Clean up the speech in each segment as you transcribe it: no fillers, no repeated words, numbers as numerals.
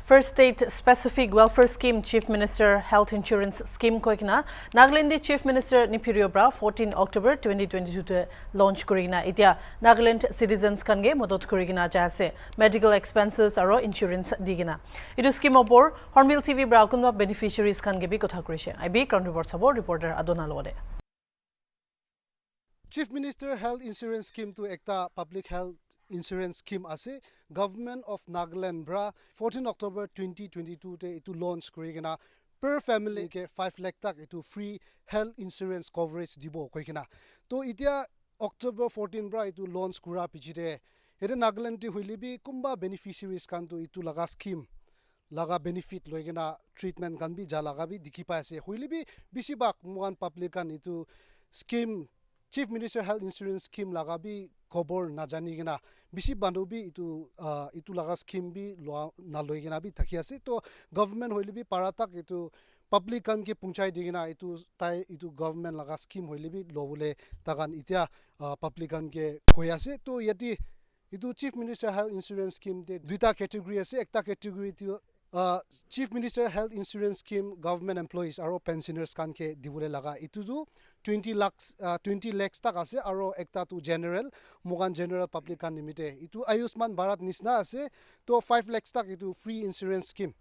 First State Specific Welfare Scheme Chief Minister Health Insurance Scheme koikina Nagaland Chief Minister Nipirio Bra 14 October 2022 te launch korina itia Nagaland citizens kange modot korigina jase medical expenses aro insurance digina itu scheme opor Hornbill TV Bra kunba beneficiaries kange bi kotha korise IB ground report sabo reporter Adona lode Chief Minister Health Insurance Scheme to ekta public health insurance scheme ase government of Nagaland bra 14 October 2022 te itu launch korigena per family ke 5 lakh tak itu free health insurance coverage dibo koikena to itia October 14 bra itu launch kura pichide ede Nagaland ti huilibi kumba beneficiaries kan to itu laga scheme laga benefit loigena treatment kan bi jalaga bi dikhi pa ase huilibi bisibak muan public kan itu scheme Chief Minister Health Insurance Scheme laga bi kobor na jani gena bisi bandu bi itu laga scheme bi na loi gena bi thaki ase to government hoile bi paratak itu public kan ke punchai digena itu tai itu government laga scheme hoile bi lobule tagan itia public kan ke khoi ase to yati itu Chief Minister Health Insurance Scheme de duita category ase ekta category tu Chief Minister Health Insurance Scheme government employees aro pensioners kan ke dibule laga itu du 20 lakhs tak ase aro ekta tu general mogan general public kan limite itu Ayushman Bharat nisna ase to 5 lakhs tak itu free insurance scheme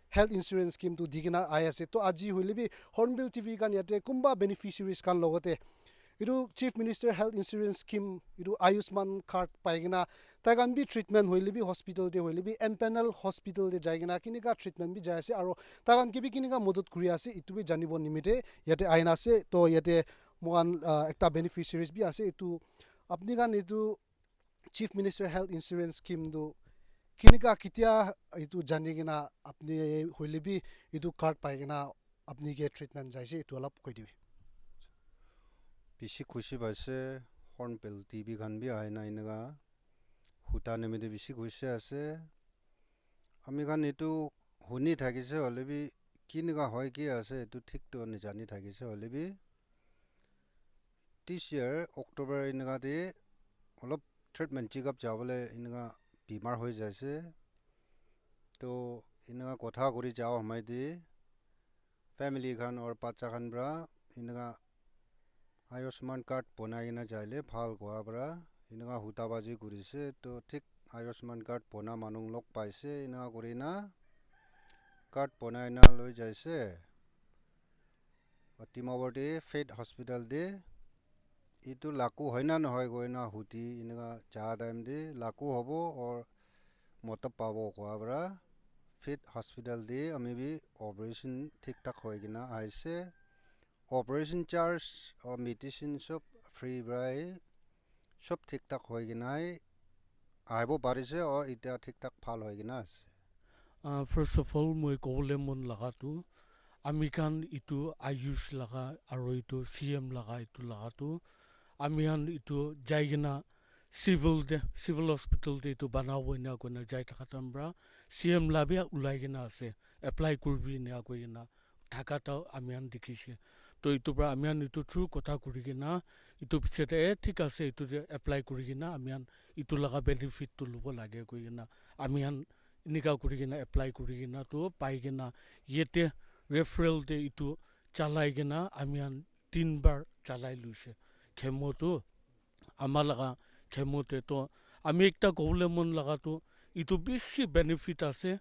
health insurance scheme tu digina ase to aji huilebi Hornbill TV kan yate kumba beneficiaries kan logote itu Chief Minister Health Insurance Scheme itu Ayushman card paigena tagan bi treatment hoilebi hospital de hoilebi empanel hospital de jaigena kinika treatment bi jaise aro tagan kibi kinika modot kuri ase itu bi janibo nimite yate aina ase to yate mogan ekta beneficiaries bi ase itu apni kan itu Chief Minister Health Insurance Scheme do kinika kitia itu janigena apni hoilebi itu card paigena apni ke treatment jaise itu alap koi dibi 비시 90에서 Hornbill TV 간비 아이나 이나가 후타네미데 비시 90에서 아미간 이도 혼이 타기서 얼레비 기니가 허이기야서 또 틱도 언니 잔이 타기서 얼레비 this year October 이나가데 얼럽 트리트먼트 지갑 잡을래 이나가 비말 호이자서 또 이나가 고타 고리 자오 마이디 패밀리 간 or 바차 간브라 이나가 Ayushman card ponagina jaile phal goa bra inaga hutabaji kurise to thik Ayushman card pona manung lok paise inaga kurina card ponaina loi jaise Timawati Fate Hospital de itu laku hoina na hoi goina huti inaga cha time de laku hobo or mota pabo goa bra Fate Hospital de amibi operation thik tak hoigina aise Operation charge or medicine shop free brai shop ठीक ठाक होएगी ना आइबो बारिश है और इतना ठीक ठाक फाल होएगी ना First of all moi kole mon laga tu amikan itu ayush laga aro itu CM laga itu laga tu amihan itu jaigena civil hospital de itu banawo ina kona jai thakatam bra CM labia ulaigena ase apply kurbi ne koina thakata amihan dikhishe to itu bra amihan itu true kotha kurigena itu pichete thik ase itu apply kurigena amihan itu laga benefit tu lubo lage koina amihan nika kurigena apply kurigena to paigena yete referral de itu chalaigena amihan 3 bar chalai luise chemo to amalaga chemo te to ami ekta golemon laga to itu bishi benefit ase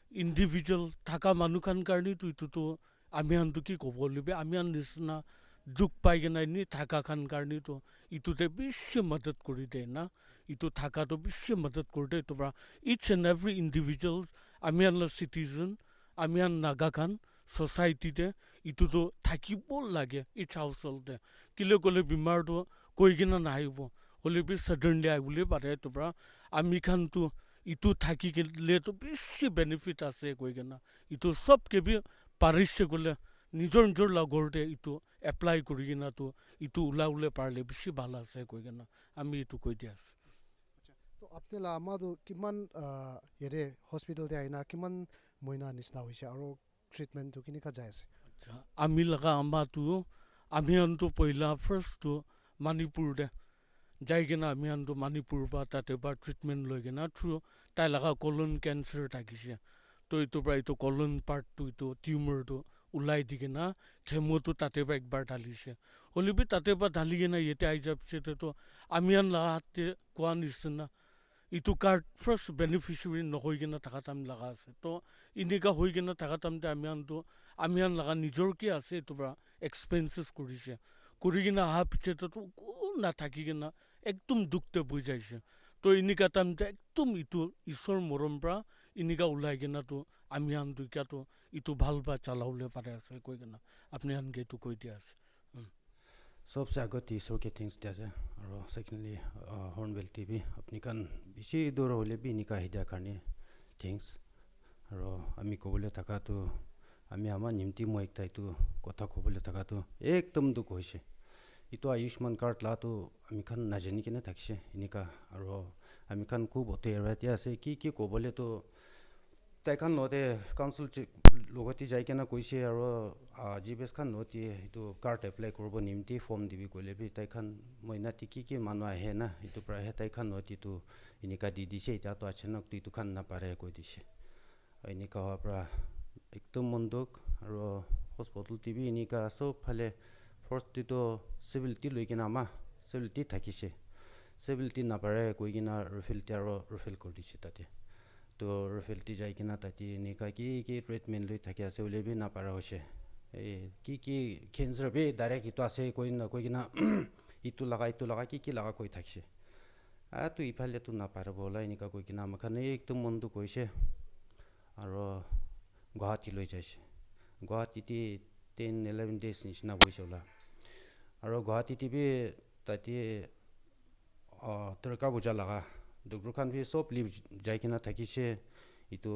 individual thaka manukan karni tu itu to amihan tu ki kobolibe amihan nisna duk paigena ni thaka khan karni to itute bishi madad kori de na itu thaka to bishi madad korte to bra each and every individual amihan la citizen amihan naga khan society de itu to thakibol lage each household de kile kole bimar to koigena naibo hole bi suddenly I bole pare to bra ami khan tu itu thaki ke le to bishi benefit ase koigena itu sob ke bi parishe gole nijor nijor lagorte itu apply kurigina to itu ulaule parle bishi bhala ase koigena ami itu koi dias to apne la ma do kiman yere hospital de aina kiman moina nisna hoise aro treatment to kinika jaise ami laga amba tu ami anto poila first to Manipur de jaigena ami anto Manipur ba tate ba treatment loigena through tai laga colon cancer takise তো এইটোৰ পৰা এইটো কলন পাৰ্টটো এইটো টিউমাৰটো ওলাই দি কিনা খেমোটো তাতে পৰা একবাৰ ঢালিছে হ'লেবি তাতে পৰা ঢালি কিনা ইয়াতে আহি যোৱাৰ পিছতেতো আমি আন লগা হাতে কোৱা নিচিনা ইটো কাৰ্ড ফাৰ্ষ্ট বেনিফিচিয়াৰী নকৰি কিনে থকা টাইম লগা আছে তো এনেকুৱা হৈ কিনে থকা টাইমতে আমি আন লগা নিজৰ কি আছে এইটোৰ পৰা এক্সপেঞ্চেছ কৰিছে কৰি কিনে অহাৰ পিছতেতো নাথাকি কিনে একদম দুখতে বুজাইছে তো এনেকুৱা টাইমতে একদম ইটো ঈশ্বৰৰ মৰম পৰা এনেকুৱা ওলাই কিনাতো আমি আন দুইকাতো ইটো ভাল বা চালাবলৈ পাৰে আছে কৈ কিনা আপুনি আনকে এইটো কৈ দিয়া আছে सबसे আগত ঈশ্বৰকে থিংছ দিয়া যায় আৰু সেকেন্ডলি হৰ্ণবিল টিভি আপুনি কান বেছি দূৰ হ'লে বি নিকা আহি দিয়াৰ কাৰণে থিংছ আৰু আমি ক'বলৈ থকাটো আমি আমাৰ নিমতি মই একটা এইটো কথা ক'বলৈ থকাটো একদম দুখ হৈছে ইটো আয়ুষ্মান কাৰ্ড লাটো আমি খান নাজানি কিনে থাকিছে এনেকা আৰু আমি খান খুব অতি এৰাতি আছে কি ক'বলৈতো তাইখান নহতে কাউন্সিল লগতে যাই কিনে কৈছে আৰু জি বেছ খান নহতে এইটো কাৰ্ড এপ্লাই কৰিব নিমতি ফৰ্ম দিবি ক'লে বি তাইখান মইনাতি কি মানুহ আহে না এইটো প্ৰায়হে তাইখান নহতেতো এনেকা দি দিছে এতিয়াতো আচানক এইটো খান নাপাৰে কৈ দিছে এনেকা হোৱাৰ পৰা একদম মন দুখ আৰু হস্পিটেল টিভি এনেকা চব ফালে ফাৰ্ষ্টটো চিভিলিটি লৈ কিনে আমাৰ চিভিলিটি থাকিছে চিভিলিটি নাপাৰে কৈ কিনে ৰিফিল কৰি দিছে তাতে তো ৰিফিলটি যাই কিনে তাতে এনেকা কি ট্ৰিটমেণ্ট লৈ থাকি আছে বুলি বি নাপাৰা হৈছে এই কি কেঞ্চাৰ বি ডাইৰেক্ট ইটো আছে কৈ কিনে ইটো লগা কি লগা কৈ থাকিছে তো ইফালেতো নাপাৰে ব'লা এনেকা কৈ কিনে আমাৰ কাৰণে একদম মনটো কৈছে আৰু গুৱাহাটী লৈ যাইছে গুৱাহাটীতে 10-11 days নিচিনা বৈছে ওলা আৰু গুৱাহাটীতে বি তাতে তৰকা বুজা লগা ডক্টৰ খান বি চব লিভ যাই কিনে থাকিছে ইটো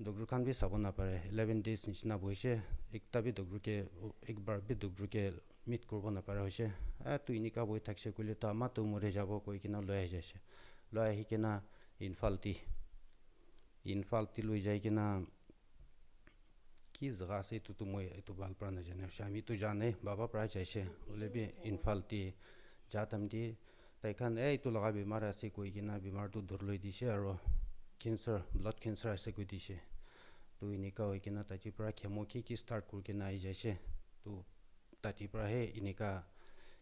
ডক্টৰ খান বি চাব নাপাৰে 11 days নিচিনা বৈছে একটা বি ডক্টৰকে একবাৰ বি ডক্টৰকে মিট কৰিব নাপাৰা হৈছে তো এনেকা বৈ থাকিছে ক'লে তো আমাৰতো মৰি যাব কৈ কিনে লৈ আহি যাইছে লৈ আহি কিনে ইনফালটি লৈ যাই কিনে কি জেগা আছে এইটোতো মই এইটো ভাল পৰা নাজানে আমিতো জানে বাবা প্ৰায় যাইছে হ'লে বি ইনফালটি যাতামদি তাইখান এইটো লগা বেমাৰ আছে কৈ কিনে বেমাৰটো ধৰ লৈ দিছে আৰু ব্লাড কেঞ্চাৰ আছে কৈ দিছে তো এনেকা হৈ কিনে তাতে পৰা খেমো কি ষ্টাৰ্ট কৰি কিনে আহি যাইছে তো তাতে পৰাহে এনেকা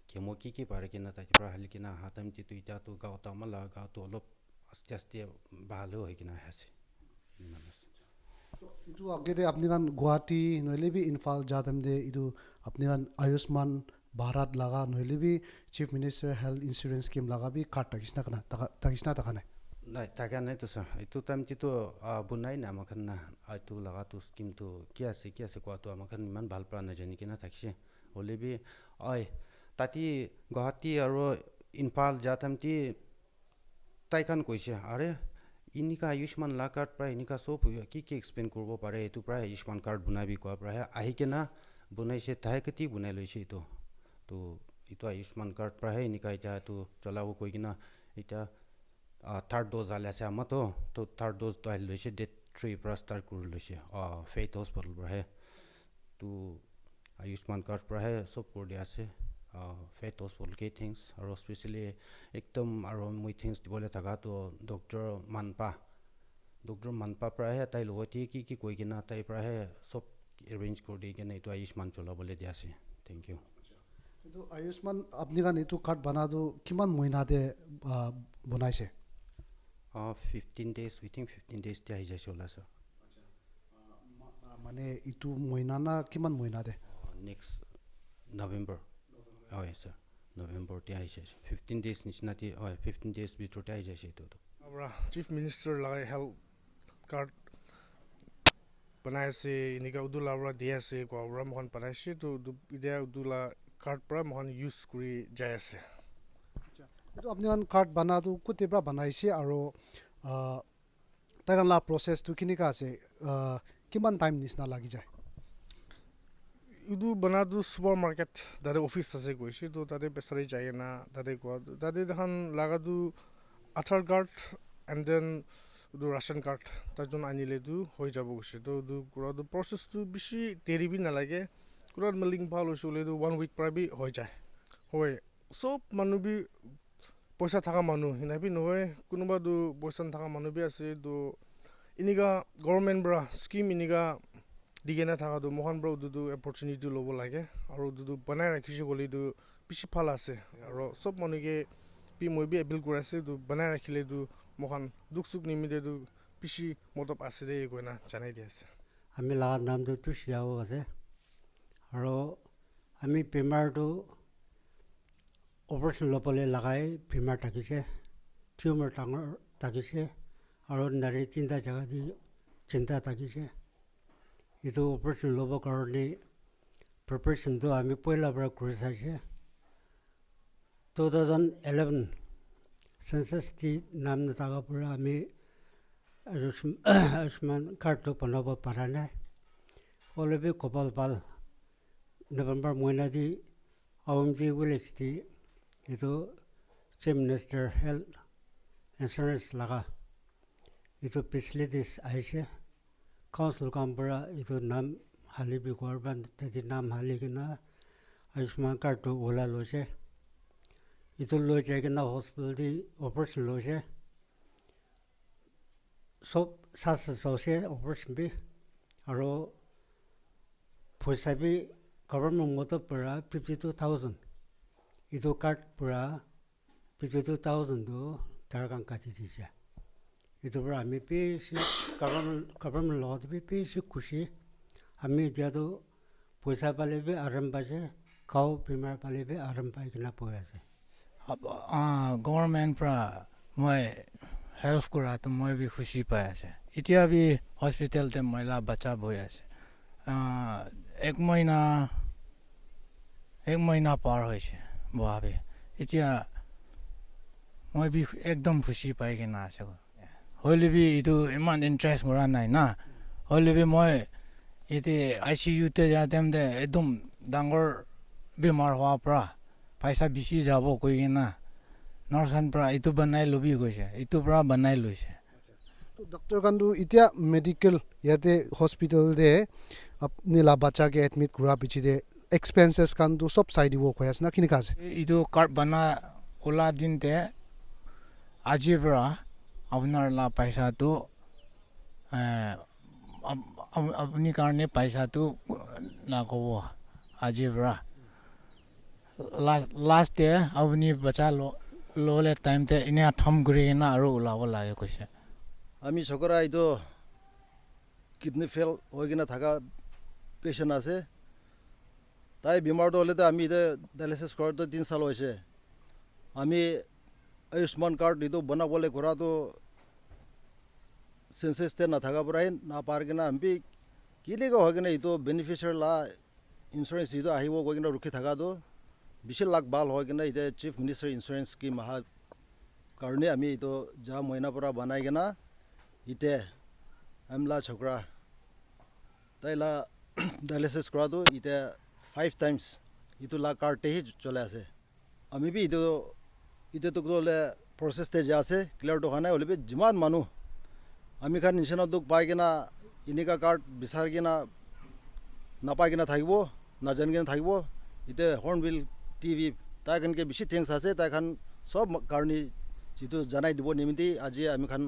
খেমো কি পাৰে কিনে তাতে পৰা হালি কিনে অহা টাইমটো এতিয়াতো গাঁৱত আমাৰ লগা গাঁৱতো অলপ আস্তে ভালো হৈ কিনে আহি আছে এইটো আগতে আপুনি কান গুৱাহাটী নহ'লে বি ইম্ফল যাওঁতে এইটো আপুনি কান আয়ুষ্মান ভাৰত লগা নহ'লে বি chief minister health insurance scheme লগা বি কাৰ্ড থাকিছিনা থকা নাই নাই থাকা নাই তো ছাৰ এইটো টাইমটো বনাই নাই আমাৰ না এইটো লগাটো স্কিমটো কি আছে কোৱাটো আমাৰ ইমান ভাল পৰা নাজানি কিনে থাকিছে হ'লে বি তাতে গুৱাহাটী আৰু ইম্ফল যাওঁতে তাইখান কৈছে আৰে এনেকা আয়ুষ্মান লা কাৰ্ড প্ৰায় এনেকা চব কি এক্সপ্লেইন কৰিব পাৰে এইটো প্ৰায় আয়ুষ্মান কাৰ্ড বনাবি কোৱা প্ৰায় আহি কিনে বনাইছে তাহে কেতি বনাই লৈছে এইটো তো এইটো আয়ুষ্মান কাৰ্ড প্ৰায় এনেকা এতিয়া এইটো চলাব কৈ কিনে এতিয়া থাৰ্ড ড'জ আলি আছে আমাৰতো তো থাৰ্ড ড'জটো আহি লৈছে ডেট 3 পৰা ষ্টাৰ্ট কৰি লৈছে ফেইথ হস্পিটেল পৰাহে তো আয়ুষ্মান কাৰ্ড পৰাহে চব কৰি দিয়া আছে ফেইথ হস্পিটেল কি থিংছ আৰু স্পেচিয়েলি একদম আৰু মই থিংছ দিবলৈ থকাটো ডক্টৰ মানপা প্ৰায়হে তাই লগতে কি কৈ কিনে তাই প্ৰায়হে চব এৰেঞ্জ কৰি দি কিনে এইটো আয়ুষ্মান চলাবলৈ দিয়া আছে থেংক ইউ এইটো আয়ুষ্মান আপুনি কান এইটো কাৰ্ড বনাটো কিমান মহিনাতে বনাইছে 15 days উইথিন 15 days আহি যাইছে ওলা ছাৰ মানে এইটো মহিনা না কিমান মহিনাতে নেক্সট নৱেম্বৰ হয় ছাৰ নৱেম্বৰতে আহি যাইছে 15 days নিচিনাতে 15 days ভিতৰতে আহি যাইছে এইটোতো চিফ মিনিষ্টাৰ লগাই হেল্থ কাৰ্ড বনাই আছে এনেকুৱা উদুলা পৰা দি আছে কোৱা পৰা মহান বনাইছে তো এতিয়া উদুলা কাৰ্ড পৰা মহান ইউজ কৰি যাই আছে এইটো আপুনি কাৰ্ড বনাটো কোতে পৰা বনাইছে আৰু তাৰ লা প্ৰচেছটো কেনেকুৱা আছে কিমান টাইম নিচিনা লাগি যায় ইটো বনাটো ছুপাৰ মাৰ্কেট তাতে অফিচ আছে গৈছে তো তাতে বেচাৰি যায় না তাতে কোৱা তাতে দেখোন লাগাটো আধাৰ কাৰ্ড এণ্ড দেন এইটো ৰাচন কাৰ্ড তাৰজন আনিলেতো হৈ যাব গৈছে তো এইটো প্ৰচেছটো বেছি দেৰিবি নালাগে কুৰাত মেলিং ভাল হৈছে হ'লে 1 week পৰা বি হৈ যায় হয় চব মানুহ বি পইচা থকা মানুহ সেনেবি নহয় কোনোবাতো পইচা নথকা মানুহ বি আছে তো iniga government bra scheme iniga digena thaka du mohan bro du opportunity lobo lage aru du banai rakhishi goli du bishi phala ase aru sob monige pi moi bi able kurase du banai rakhile du mohan duk suk nimide du bishi modop ase de goina janai diase ami la nam du tushyawo ase aru ami bimar du operation lopole lagai bimar takise tumor tangor takise aru nari tinta jaga di chinta takise itu operation lobo karone preparation do ami poila bra kursaise 2011 census di nam daga pura ami Ayushman card to panoba parane olebi kopal pal November moina di awamji village di itu chief minister health insurance laga itu पिछले this आइसे council कामबरा itu नाम हाली भी government तदी नाम हाली के ना Ayushman card तो ओला लोचे itu lo जाके ना हॉस्पिटल दी ऑपरेशन लोचे सब सास सोचे ऑपरेशन भी और पैसा भी गवर्नमेंट मोतो पड़ा 52,000 itu कार्ड पड़ा 52,000 दो तारकां काटी दीजिए itu berami pesi government law tu pesi kusi ami dia tu puasa palebe aram baje kau primar palebe aram pai kena puasa government pra moi help kura to moi bi khushi pai ase itia bi hospital te moila bacha bhoi ase ek mahina par hoise boabe itia moi bi ekdom khushi pai ke na ase hoile bi itu iman interest mora nai na hoile bi moi ite ICU te jatem de ekdom dangor bimar hwa pra paisa bisi jabo koi na norsan pra itu banai lobi goise itu pra banai loise doctor kandu itia medical yate hospital de apni la bacha ke admit kura pichi de expenses kandu sob side wo khoyas na kini kase itu card bana ola din te ajibra আপনার লা পয়সা তো আপনি কারণে পয়সা তো না কব আজিবরা লাস্ট ডে আপনি বাচ্চা লোলে টাইম তে ইনে থম ঘুরে না আর ওলাব লাগে কইছে আমি সকরা এইটো কিডনি ফেল হয়ে কিনা থাকা পেশেন্ট আছে তাই বেমারটো হলে তো আমি এটা ডায়ালিসিস করার তো 3 সাল হয়েছে আমি আয়ুষ্মান কার্ড itu বানাবলে করা তো সেন্সাস তে না থাকা পরাই না পার কিনা আমি কিলে গো হগিনা itu বেনিফিশিয়ারি লা ইন্স্যুরেন্স itu আহিব গইনা রুখি থাকা তো 20 লাখ বাল হয় কিনা এটা চিফ মিনিস্টার ইন্স্যুরেন্স স্কিম আহা কারণে আমি itu যা মহিনা পরা বানাই কিনা ইতে আমলা ছকরা তাইলা ডায়ালিসিস করা তো ইতে 5 টাইমস itu লা কার্ডে হি চলে আছে আমি বি itu ইতে তো গলে প্রসেস তে যা আছে ক্লিয়ার তো খানা হলে জিমান মানু আমি খান নিশানা দুখ পাই কিনা ইনিকা কার্ড বিচার কিনা না পাই কিনা থাকিব না জান কিনা থাকিব ইতে হর্নবিল টিভি তাই কানকে বেশি থিংস আছে তাই খান সব কারণে যেটো জানাই দিব নিমিতি আজি আমি খান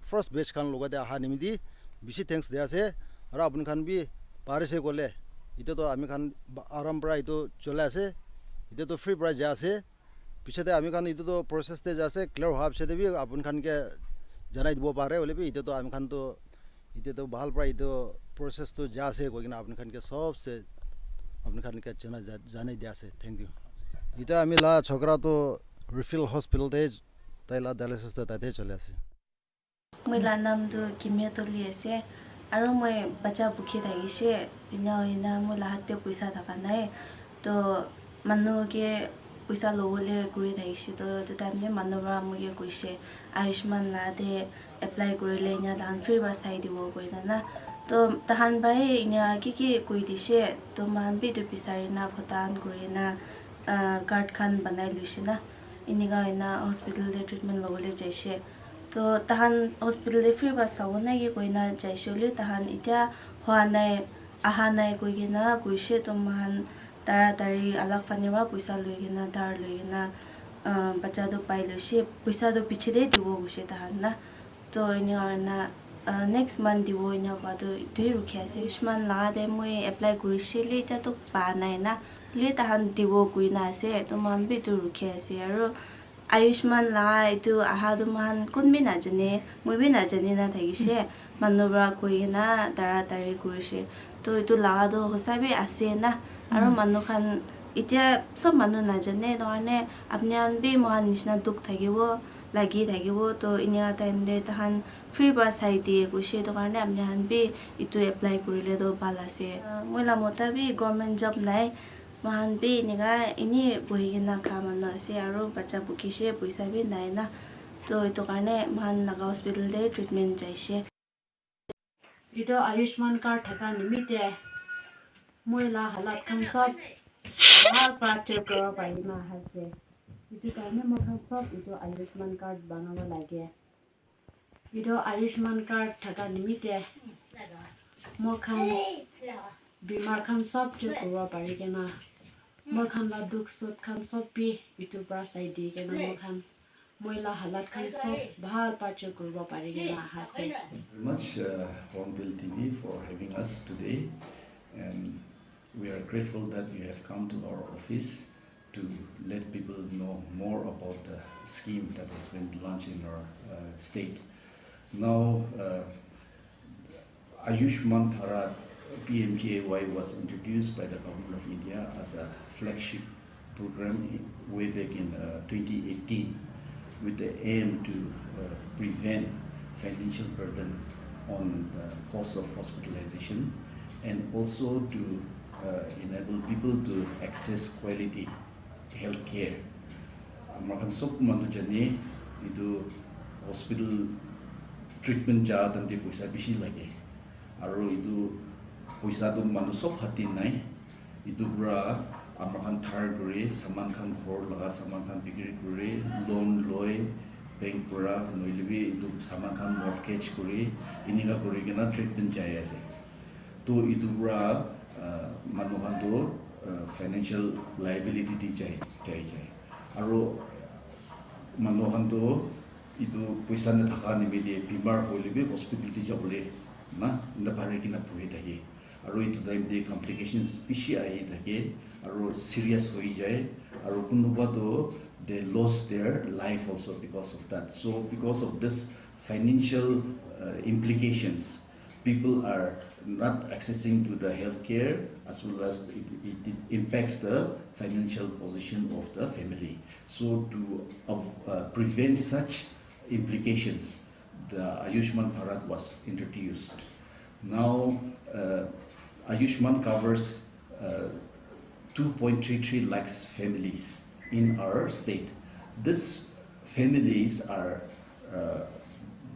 ফার্স্ট বেচ খান লগাতে আহা নিমিতি বেশি থিংস দে আছে আর আপনি খান বি পারেছে গলে ইতে তো আমি খান আরাম প্রা ইতো চলে আছে ইতে তো ফ্রি প্রাইস যা আছে পিছতে আমি খান ইতো তো প্রসেস তে যা আছে ক্লিয়ার হওয়া পিছতে বি আপনি খানকে জানাই দিব পারে হলে বি ইতে তো আমি খান তো ইতে তো ভাল প্রায় ইতো প্রসেস তো যা আছে কইনা আপনি খানকে সবসে আপনি খানকে জানাই দিয়া আছে থ্যাংক ইউ ইটা আমি লা ছকরা তো রিফিল হসপিটাল তে তাইলা ডায়ালিসিস তে তাইতে চলে আছে মই নাম তো কিমিয়া তলি আছে আৰু মই বাচ্চা বুখি থাকিছে ইনা মই লাহাতে পইচা থাকা নাই তো মানুহকে পইচা ল'বলৈ কৰি থাকিছে তো টাইমে মানুহৰা মোক কৈছে আয়ুষ্মান লাদে এপ্লাই কৰিলে ইনা ধান ফ্ৰী বা চাই দিব কৈনা না তো তাহান বাই ইনা কি কৈ দিছে তো মান বিটো বিচাৰি না খতান কৰি না কাৰ্ড খান বনাই লৈছে না ইনিগা ইনা হস্পিটেলতে ট্ৰিটমেণ্ট ল'বলৈ যাইছে তো তাহান হস্পিটেলতে ফ্ৰী বা চাব নাই কৈনা যাইছে বুলি তাহান এতিয়া হোৱা নাই আহা নাই কৈ কিনা কৈছে তো মান তাড়াতাড়ি আলাক ফানিবা পইচা লৈ কিনা ধাৰ লৈ কিনা বাচ্চাটো পাই লৈছে পইচাটো পিছতে দিব গৈছে তাহান না তো এনে next month diwo ina kwa do dui rukhe ase Ayushman la de moi apply kurishi le ta to pa nai na le ta han diwo kuina ase to man bi tu rukhe ase aro Ayushman la itu aha do man kunmi na jane moi bi na jane na thagise manubra koina dara tari kurishi to itu la do hosabi ase na aro manu khan itia sob manu na jane dorne apni an bi mohan nishna duk thagibo lagi thagibo to inia time de tahan free bus sai die kushi to karne apni han bi itu apply kurile do bhal ase moila mota bi government job nai mohan bi niga ini bohigina khamana ase aro bacha bukise paisa bi nai na to itu karne mohan naga hospital de treatment jaise ito Ayushman card thaka nimite moila halat kham sob bahal practice karo paina hase itu karne mokhan sob itu Ayushman card banabo lage ito Ayushman card thaka nimite mokhan bimar khan sob je karo pari kena mokhan la duk sut khan sob bi itu pra sai di kena mokhan moila halat khan sob bahal practice karo pari kena hase Very much Hornbill TV for having us today, and we are grateful that you have come to our office to let people know more about the scheme that has been launched in our state. Now, Ayushman Bharat PMJAY was introduced by the government of India as a flagship program way back in 2018 with the aim to prevent financial burden on the cost of hospitalization and also to enable people to access quality health care. Amakan sob mandu jane itu hospital treatment ja tamte paisa bishi lage aro itu paisa tu manu sob hatin nai itu bra amakan thar gure saman khan khor laga saman khan bikri gure loan loi bank pura noilibi itu saman khan mortgage kuri iniga kuri kena treatment jai ase to itu bra manu khan to financial liability di jai aro manu khan to itu paisa na thaka nimide bimar hoilibi hospital ti jabole na inda pare kina puri thake aro itu time de complications bishi ai thake aro serious hoi jai aro kunuba to they lost their life also because of that. So because of this financial implications, people are not accessing to the healthcare as well as it impacts the financial position of the family. So to prevent such implications, the Ayushman Bharat was introduced. Now Ayushman covers 2.33 lakhs families in our state. These families are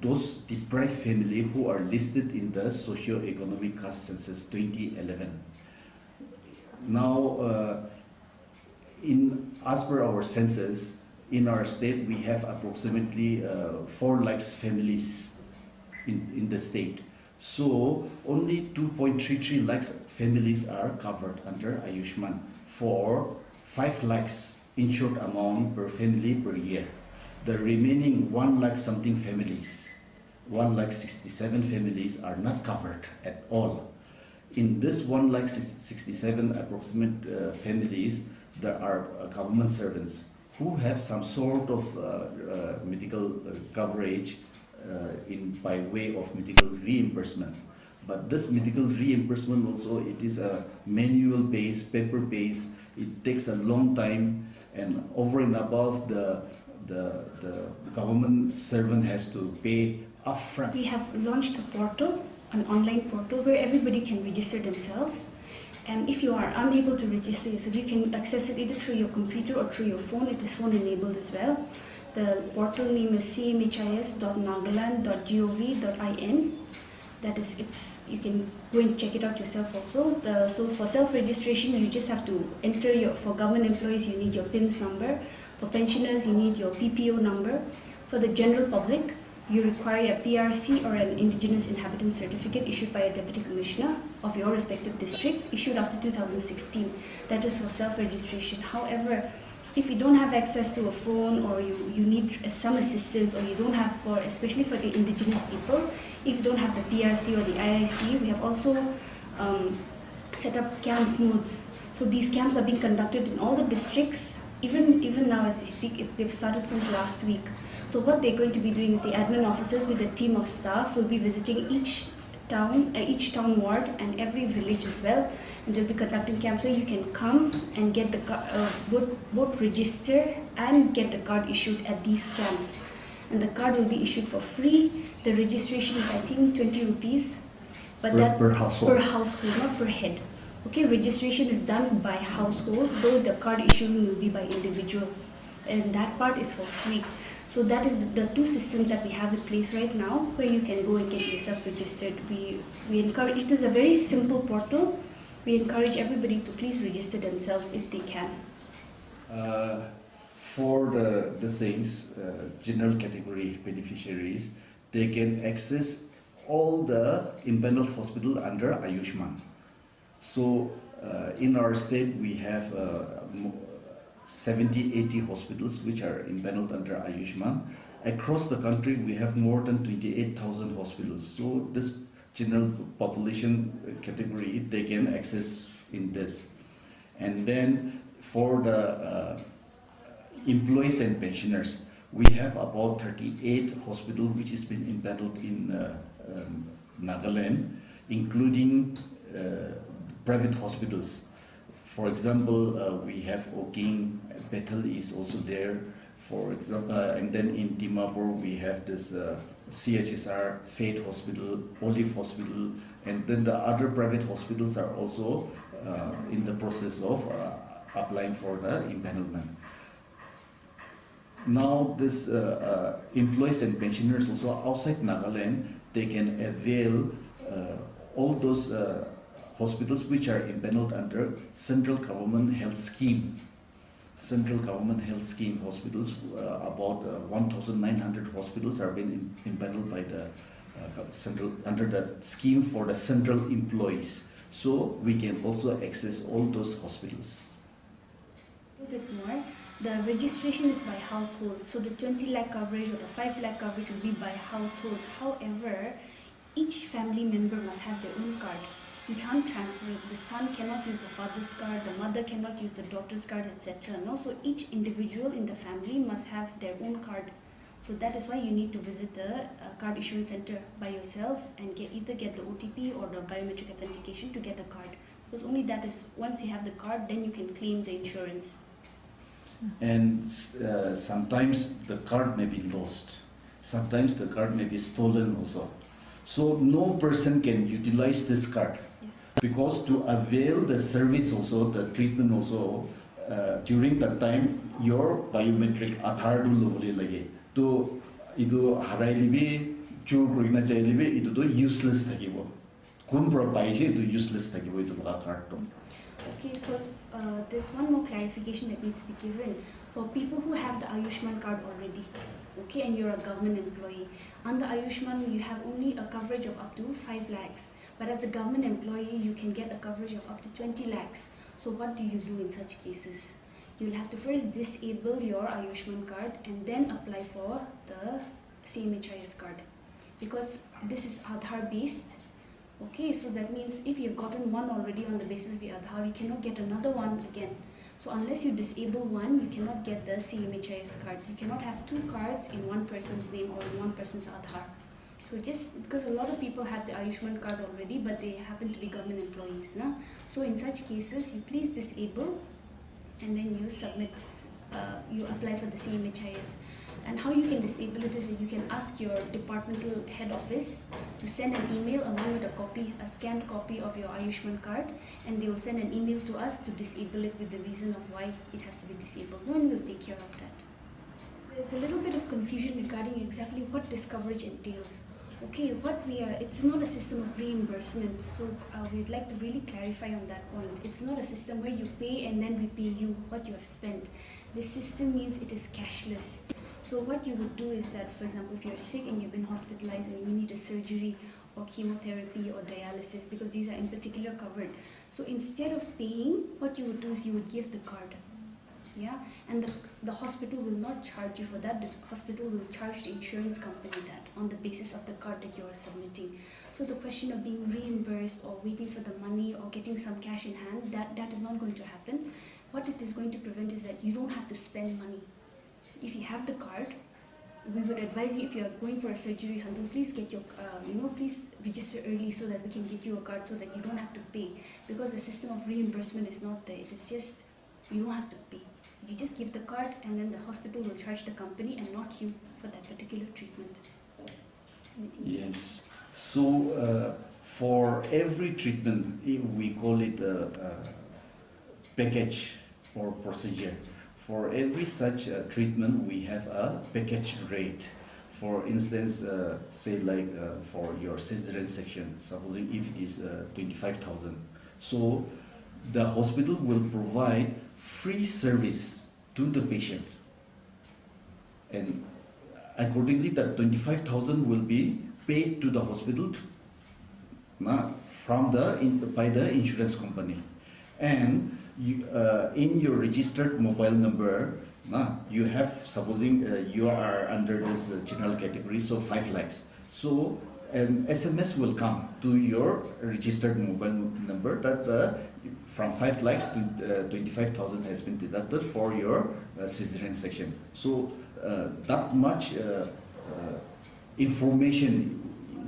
those deprived family who are listed in the socio-economic caste census 2011. Now, as per our census, in our state we have approximately 4 lakhs families in the state. So only 2.33 lakhs families are covered under Ayushman for 5 lakhs insured amount per family per year. The remaining 1 lakh something families, 1,67,000 families are not covered at all. In this 1,67,000 approximate families, there are government servants who have some sort of medical coverage by way of medical reimbursement. But this medical reimbursement also, it is a manual based, paper based. It takes a long time, and over and above the government servant has to pay upfront. We have launched a portal, an online portal where everybody can register themselves. And if you are unable to register yourself, you can access it either through your computer or through your phone. It is phone enabled as well. The portal name is cmhis.nagaland.gov.in. That is, you can go and check it out yourself also. So for self-registration, you just have to enter for government employees, you need your PIMS number. For pensioners, you need your PPO number. For the general public, you require a PRC or an Indigenous Inhabitant Certificate issued by a Deputy Commissioner of your respective district, issued after 2016. That is for self-registration. However, if you don't have access to a phone or you need some assistance or you don't have especially for the indigenous people, If you don't have the PRC or the IIC, we have also set up camp modes. So these camps are being conducted in all the districts. Even now as we speak, they've started since last week. So what they're going to be doing is the admin officers with a team of staff will be visiting each town ward and every village as well, and they'll be conducting camps. So you can come and get the both register and get the card issued at these camps, and the card will be issued for free. The registration is I think 20 rupees, but per household. Per household, not per head. Okay, registration is done by household, though the card issuing will be by individual, and that part is for free. So that is the two systems that we have in place right now, where you can go and get yourself registered. We encourage, it is a very simple portal. We encourage everybody to please register themselves if they can. For the things, general category beneficiaries, they can access all the empaneled hospital under Ayushman. So in our state, we have 70-80 hospitals which are empaneled under Ayushman. Across the country, we have more than 28,000 hospitals. So this general population category, they can access in this. And then for the employees and pensioners, we have about 38 hospitals which has been empaneled in Nagaland, including private hospitals. For example, we have Oking, Bethel is also there. For example, and then in Dimapur we have this CHSR, Fate Hospital, Olive Hospital, and then the other private hospitals are also in the process of applying for the empanelment. Now, this employees and pensioners also outside Nagaland, they can avail all those hospitals which are empaneled under Central Government Health Scheme. Central Government Health Scheme hospitals, about 1,900 hospitals are being empaneled by the under the scheme for the central employees. So we can also access all those hospitals. A bit more. The registration is by household, so the 20 lakh coverage or the 5 lakh coverage will be by household. However, each family member must have their own card. You can't transfer it. The son cannot use the father's card, the mother cannot use the daughter's card, etc. No, so each individual in the family must have their own card. So that is why you need to visit the card issuance center by yourself and either get the OTP or the biometric authentication to get the card. Because only that is, once you have the card, then you can claim the insurance. And sometimes the card may be lost. Sometimes the card may be stolen also. So no person can utilize this card. Yes. Because to avail the service also, the treatment also, during that time, your biometric Aadhaar do lage. To idu harai libi, chur kurina jai libi, idu to useless thakibo. Kun pro paise idu useless thakibo idu card to. Okay, so there's one more clarification that needs to be given. For people who have the Ayushman card already, okay, and you're a government employee, under Ayushman you have only a coverage of up to 5 lakhs. But as a government employee, you can get a coverage of up to 20 lakhs. So what do you do in such cases? You'll have to first disable your Ayushman card and then apply for the CMHIS card. Because this is Aadhaar based. Okay, so that means if you've gotten one already on the basis of your Aadhaar, you cannot get another one again. So unless you disable one, you cannot get the CMHIS card. You cannot have two cards in one person's name or in one person's Aadhaar. So just because a lot of people have the Ayushman card already, but they happen to be government employees. Na? So in such cases, you please disable and then you submit, you apply for the CMHIS. And how you can disable it is that you can ask your departmental head office to send an email along with a copy, a scanned copy of your Ayushman card, and they will send an email to us to disable it with the reason of why it has to be disabled. No one will take care of that. There's a little bit of confusion regarding exactly what this coverage entails. Okay, it's not a system of reimbursement, so we'd like to really clarify on that point. It's not a system where you pay and then we pay you what you have spent. This system means it is cashless. So what you would do is that, for example, if you're sick and you've been hospitalized and you need a surgery or chemotherapy or dialysis, because these are in particular covered. So instead of paying, what you would do is you would give the card. Yeah, and the hospital will not charge you for that. The hospital will charge the insurance company that on the basis of the card that you are submitting. So the question of being reimbursed or waiting for the money or getting some cash in hand, that is not going to happen. What it is going to prevent is that you don't have to spend money. If you have the card, we would advise you, if you are going for a surgery or something, please get your, please register early so that we can get you a card so that you don't have to pay. Because the system of reimbursement is not there. It is just, you don't have to pay. You just give the card and then the hospital will charge the company and not you for that particular treatment. Yes. So for every treatment, we call it a package or procedure. For every such treatment, we have a package rate. For instance, say like for your cesarean section, supposing if it's 25,000. So the hospital will provide free service to the patient. And accordingly, that 25,000 will be paid to the hospital by the insurance company. And you, in your registered mobile number, you have, supposing you are under this general category, so 5 lakhs. So an SMS will come to your registered mobile number that from 5 lakhs to 25,000 has been deducted for your cesarean section. So that much information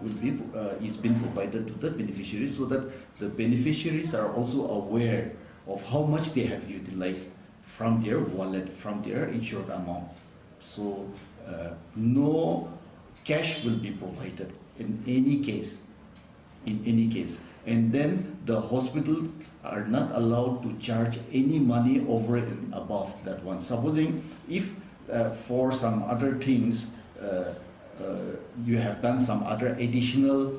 will be is being provided to the beneficiaries, so that the beneficiaries are also aware of how much they have utilized from their wallet, from their insured amount. So no cash will be provided in any case. And then the hospital are not allowed to charge any money over and above that one. Supposing if for some other things you have done some other additional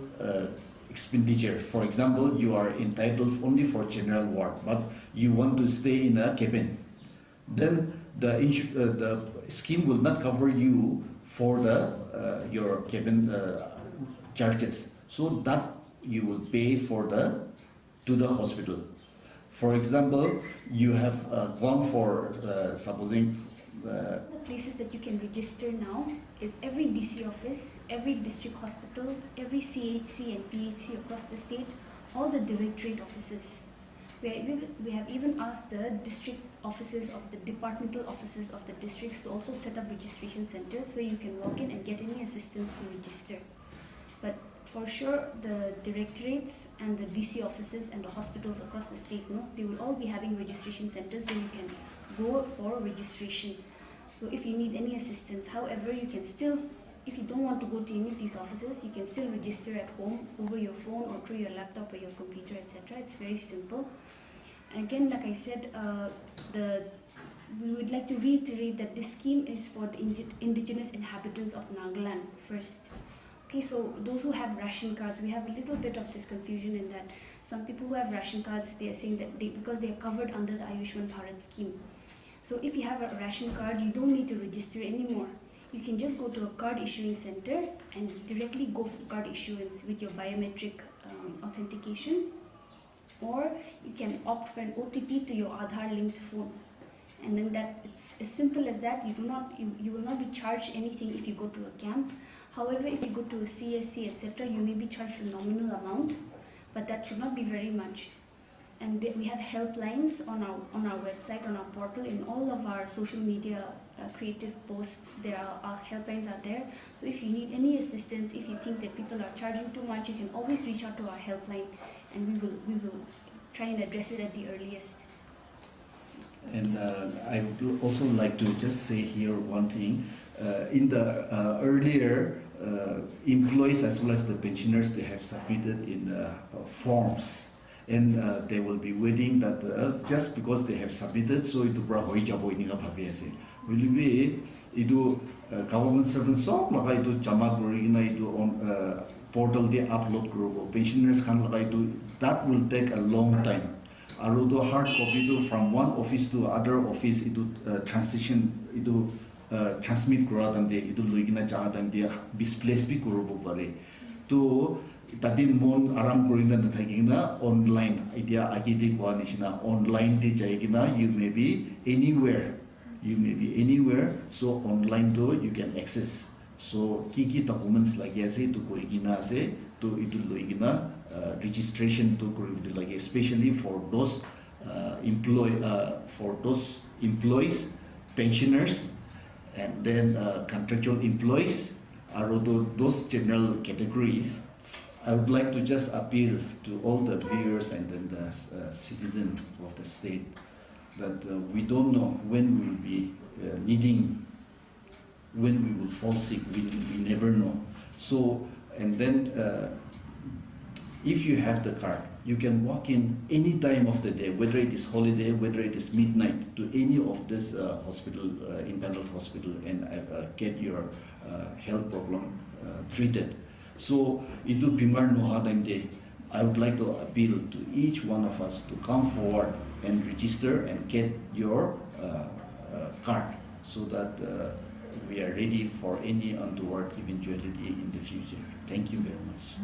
expenditure. For example, you are entitled only for general ward, but you want to stay in a cabin. Then the scheme will not cover you for the your cabin charges. So that you will pay for to the hospital. For example, you have gone for supposing. The places that you can register now is every DC office, every district hospital, every CHC and PHC across the state, all the directorate offices. We have even asked the district offices of the departmental offices of the districts to also set up registration centers where you can walk in and get any assistance to register. But for sure, the directorates and the DC offices and the hospitals across the state, they will all be having registration centers where you can go for registration. So if you need any assistance, however, you can still, if you don't want to go to any of these offices, you can still register at home over your phone or through your laptop or your computer, etc. It's very simple. Again, like I said, we would like to reiterate that this scheme is for the indigenous inhabitants of Nagaland first. Okay, so those who have ration cards, we have a little bit of this confusion in that some people who have ration cards, they are saying that because they are covered under the Ayushman Bharat scheme. So if you have a ration card, you don't need to register anymore. You can just go to a card issuing center and directly go for card issuance with your biometric authentication, or you can opt for an OTP to your Aadhaar linked phone. And then that, it's as simple as that. You will not be charged anything if you go to a camp. However, if you go to a CSC, etc., you may be charged a nominal amount, but that should not be very much. And we have helplines on our website, on our portal, in all of our social media creative posts. Our helplines are there. So if you need any assistance, if you think that people are charging too much, you can always reach out to our helpline, and we will try and address it at the earliest. And I would also like to just say here one thing. In the earlier, employees as well as the pensioners, they have submitted in the forms. And they will be waiting that just because they have submitted, so itu pra hoi jabo ini ka bhabi ase. Will be itu government servants so laga itu jama kori na itu on portal de upload kuro. Pensioners kan laga itu, that will take a long time. Aru to hard copy to from one office to other office itu transition itu transmit kura tamde itu loigina jaga tamde displace bi kuro bo pare. To tadi mon aram korina nathakina online idea agidi kwa nishina online te jaigina you may be anywhere so online to you can access so kiki documents like ase to koigina ase to itu loigina registration to kori like especially for those employees, pensioners, and then contractual employees are those general categories. I would like to just appeal to all the viewers and then the citizens of the state that we don't know when we will be needing, when we will fall sick, we never know. So, and then if you have the card, you can walk in any time of the day, whether it is holiday, whether it is midnight, to any of this hospital, impaneled hospital, and get your health problem treated. So, itu bimar noha time day. I would like to appeal to each one of us to come forward and register and get your card, so that we are ready for any untoward eventuality in the future. Thank you very much.